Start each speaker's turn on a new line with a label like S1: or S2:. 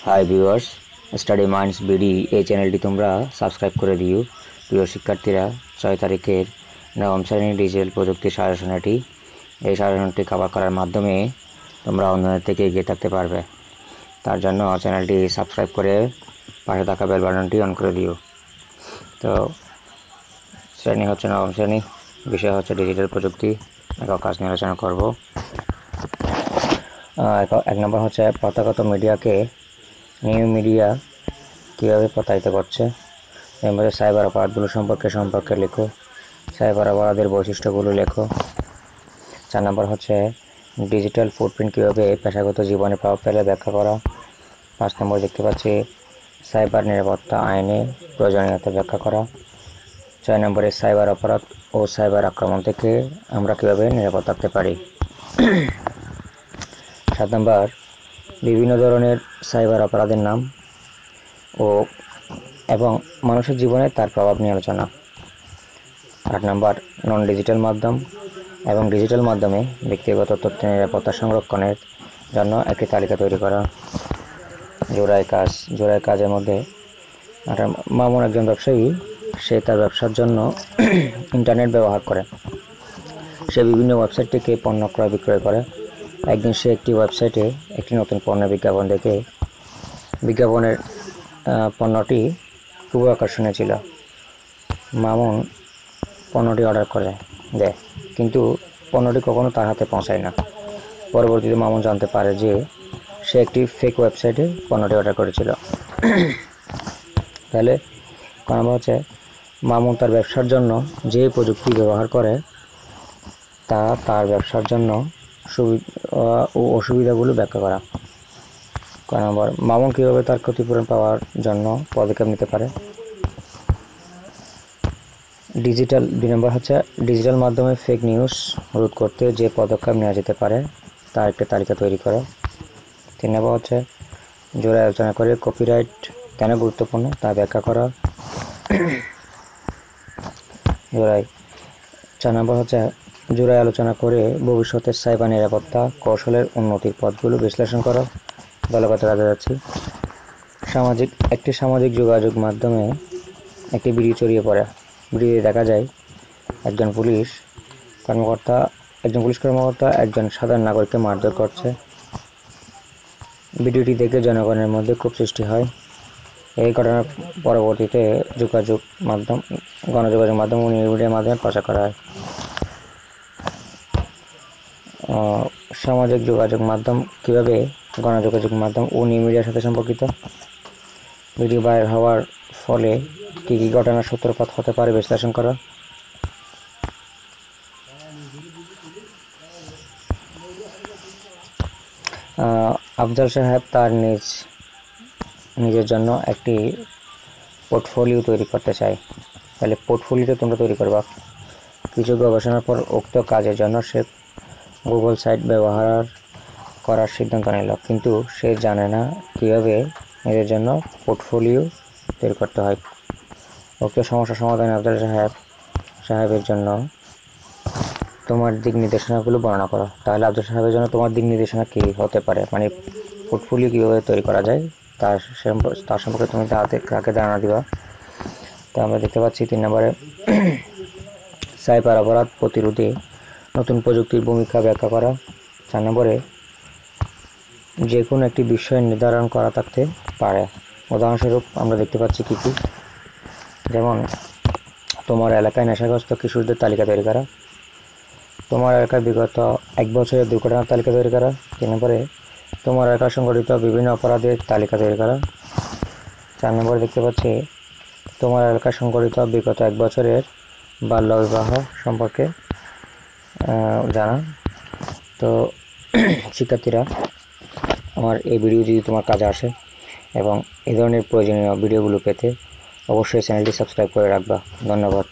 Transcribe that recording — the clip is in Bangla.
S1: Hi viewers, study minds BD এই চ্যানেলটি তোমরা সাবস্ক্রাইব করে দিও। প্রিয় শিক্ষার্থীরা, 6 তারিখের নবম শ্রেণীর ডিজিটাল প্রযুক্তি সাজেশনটি এই সাজেশনটি কভার করার মাধ্যমে তোমরা অন্যদের থেকে এগিয়ে থাকতে পারবে। তার জন্য চ্যানেলটি সাবস্ক্রাইব করে পাশে থাকা বেল বাটনটি অন করে দিও। তো শ্রেণী হচ্ছে নবম শ্রেণী, বিষয় হচ্ছে ডিজিটাল প্রযুক্তি। একক কাজ নিয়ে আলোচনা করব। এক নম্বর হচ্ছে প্রথাগত মিডিয়াকে নিউ মিডিয়া কীভাবে প্রতারিত করছে। এবারে সাইবার অপরাধগুলো সম্পর্কে লেখো। সাইবার অপরাধের বৈশিষ্ট্যগুলো লেখো। 4 নম্বর হচ্ছে ডিজিটাল ফুটপ্রিন্ট কীভাবে পেশাগত জীবনে প্রভাব ফেলে ব্যাখ্যা করা। 5 নম্বর দেখতে পাচ্ছি সাইবার নিরাপত্তা আইনে প্রয়োজনীয়তা ব্যাখ্যা করা। 6 নম্বরে সাইবার অপরাধ ও সাইবার আক্রমণ থেকে আমরা কীভাবে নিরাপদ থাকতে পারি। 7 নম্বর বিভিন্ন ধরনের সাইবার অপরাধের নাম এবং মানুষের জীবনে তার প্রভাব নিয়ে আলোচনা। 8 নম্বর নন ডিজিটাল মাধ্যম এবং ডিজিটাল মাধ্যমে ব্যক্তিগত তথ্য নিরাপত্তা সংরক্ষণের জন্য একটি তালিকা তৈরি করা। জোড়াই কাজের মধ্যে মামুন একজন ব্যবসায়ী। সে তার ব্যবসার জন্য ইন্টারনেট ব্যবহার করে। সে বিভিন্ন ওয়েবসাইট থেকে পণ্য ক্রয় বিক্রয় করে। একদিন সে একটি ওয়েবসাইটে একটি নতুন পণ্যের বিজ্ঞাপন দেখে বিজ্ঞাপনের পণ্যটি খুব আকর্ষণীয় ছিল। মামুন পণ্যটি অর্ডার করে দেয়, কিন্তু পণ্যটি কখনো তার হাতে পৌঁছায় না। পরবর্তীতে মামুন জানতে পারে যে সে একটি ফেক ওয়েবসাইটে পণ্যটি অর্ডার করেছিল। তাহলে কথা হচ্ছে মামুন তার ব্যবসার জন্য যে প্রযুক্তি ব্যবহার করে তা তার ব্যবসার জন্য অসুবিধাগুলো ব্যাখ্যা করা। কয় নম্বর মামুন কীভাবে তার ক্ষতিপূরণ পাওয়ার জন্য পদক্ষেপ নিতে পারে। 2 নম্বর হচ্ছে ডিজিটাল মাধ্যমে ফেক নিউজ রোধ করতে যে পদক্ষেপ নেওয়া যেতে পারে তার একটা তালিকা তৈরি করো। 3 নম্বর হচ্ছে জোড়ায় আলোচনা করে কপিরাইট কেন গুরুত্বপূর্ণ তা ব্যাখ্যা করা। 4 নম্বর হচ্ছে জোড়ায় আলোচনা করে ভবিষ্যতের সাইবার নিরাপত্তা কৌশলের উন্নতির পথগুলো বিশ্লেষণ করা। দলগত কাজে যাচ্ছি। সামাজিক যোগাযোগ মাধ্যমে একটি ভিডিও ছড়িয়ে পড়ে। ভিডিওতে দেখা যায় একজন পুলিশ কর্মকর্তা একজন সাধারণ নাগরিককে মারধর করছে। ভিডিওটি দেখে জনগণের মধ্যে ক্ষোভ সৃষ্টি হয়। এই ঘটনার পরবর্তীতে গণযোগাযোগ মাধ্যম ও নিউজ মিডিয়ার মাধ্যমে প্রচার করা হয়। সামাজিক যোগাযোগ মাধ্যম কিভাবে গণযোগাযোগ মাধ্যম ও নিউজ মিডিয়ার সাথে সম্পর্কিত। ভিডিও ভাইরাল হওয়ার ফলে কী কী ঘটনার সূত্রপাত হতে পারে বিশ্লেষণ করা। আফজাল সাহেব তার নিজের জন্য একটি পোর্টফোলিও তৈরি করতে চায়। তাহলে পোর্টফোলিওটা তোমরা তৈরি করবা। কিছু গবেষণার পর উক্ত কাজের জন্য সে গুগল সাইট ব্যবহার করার সিদ্ধান্ত নিল, কিন্তু সে জানে না কিভাবে নিজের জন্য পোর্টফোলিও তৈরি করতে হয়। উক্ত সমস্যা সমাধানে আফজাল সাহেবের জন্য তোমার দিক নির্দেশনাগুলো বর্ণনা করো। তাহলে আফজাল সাহেবের জন্য তোমার দিক নির্দেশনা কী হতে পারে, মানে পোর্টফোলিও কীভাবে তৈরি করা যায় তার সম্পর্কে তুমি কাকে ধারণা দিবা। তো আমরা দেখতে পাচ্ছি 3 নম্বরে সাইবার অপরাধ প্রতিরোধে নতুন প্রযুক্তির ভূমিকা ব্যাখ্যা করা। 4 নম্বরে যে কোনো একটি বিষয় নির্ধারণ করা থাকতে পারে। উদাহরণস্বরূপ আমরা দেখতে পাচ্ছি কী, যেমন তোমার এলাকায় নেশাগ্রস্ত কিশোরদের তালিকা তৈরি করা, তোমার এলাকায় বিগত 1 বছরের দুর্ঘটনার তালিকা তৈরি করা। 3 নম্বরে তোমার এলাকায় সংঘটিত বিভিন্ন অপরাধের তালিকা তৈরি করা। 4 নম্বরে দেখতে পাচ্ছি তোমার এলাকায় সংঘটিত বিগত 1 বছরের বাল্যবিবাহ সম্পর্কে জানা। তো শিক্ষার্থীরা, আমার এই ভিডিও যদি তোমার কাজে আসে এবং এই ধরনের প্রয়োজনীয় ভিডিওগুলো পেতে অবশ্যই চ্যানেলটি সাবস্ক্রাইব করে রাখবা। ধন্যবাদ।